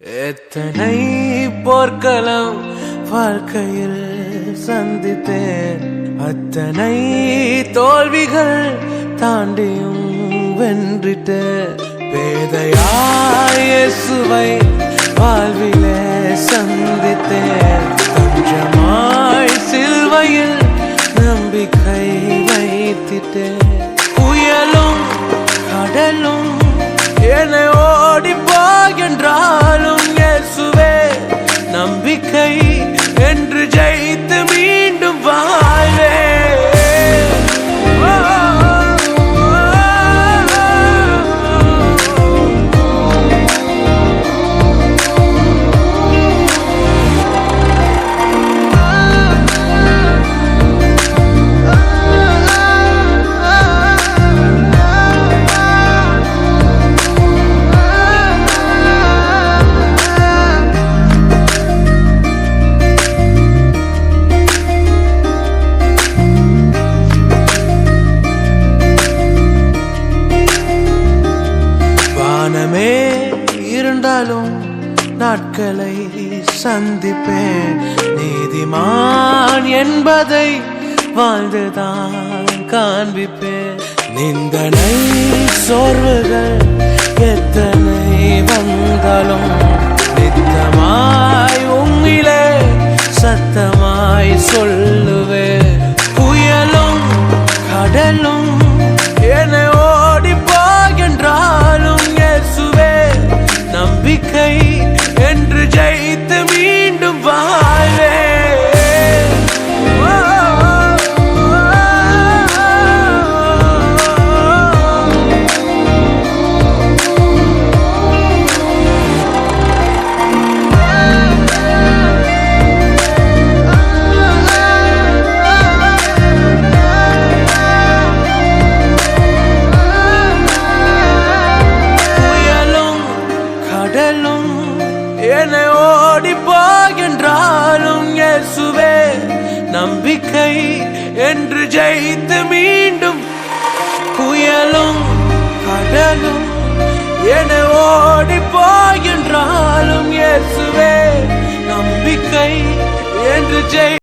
எத்தனை போர்க்களம் வாழ்க்கையில் சந்தித்தேன், அத்தனை தோல்விகள் தாண்டியும் வென்றிட்டேன். பேதையாய் இயேசுவை வாழ்விலே சந்தித்தேன், தஞ்சமாய் சிலுவையில் நம்பிக்கை வைத்திட்டேன். புயலும் கடலும் என்னை ஓடி போகின்றாலும் இயேசுவே நம்பிக்கை என்று ஜெயித்து மீண்டும் வாழ்வே. வானமே இருந்தாலும் நாட்களை சந்திப்பேன், நீதிமான் என்பதை வாழ்ந்துதான் காண்பிப்பேன். நிந்தனை சோர்வுகள் எத்தனை வந்தாலும் நித்தமாய் உம்மிலே சத்தமாய் சொல்லுவேன். புயலும் கடலும் என்னை ஓடி போகின்றாலும் இயேசுவே நம்பிக்கை என்று ஜெயித்து மீண்டும் வாழ்வே. என்னை ஓடி போகின்றாலும் இயேசுவே நம்பிக்கை என்று ஜெயித்து மீண்டும். புயலும் கடலும் என்னை ஓடி போகின்றாலும் இயேசுவே நம்பிக்கை என்று ஜெய்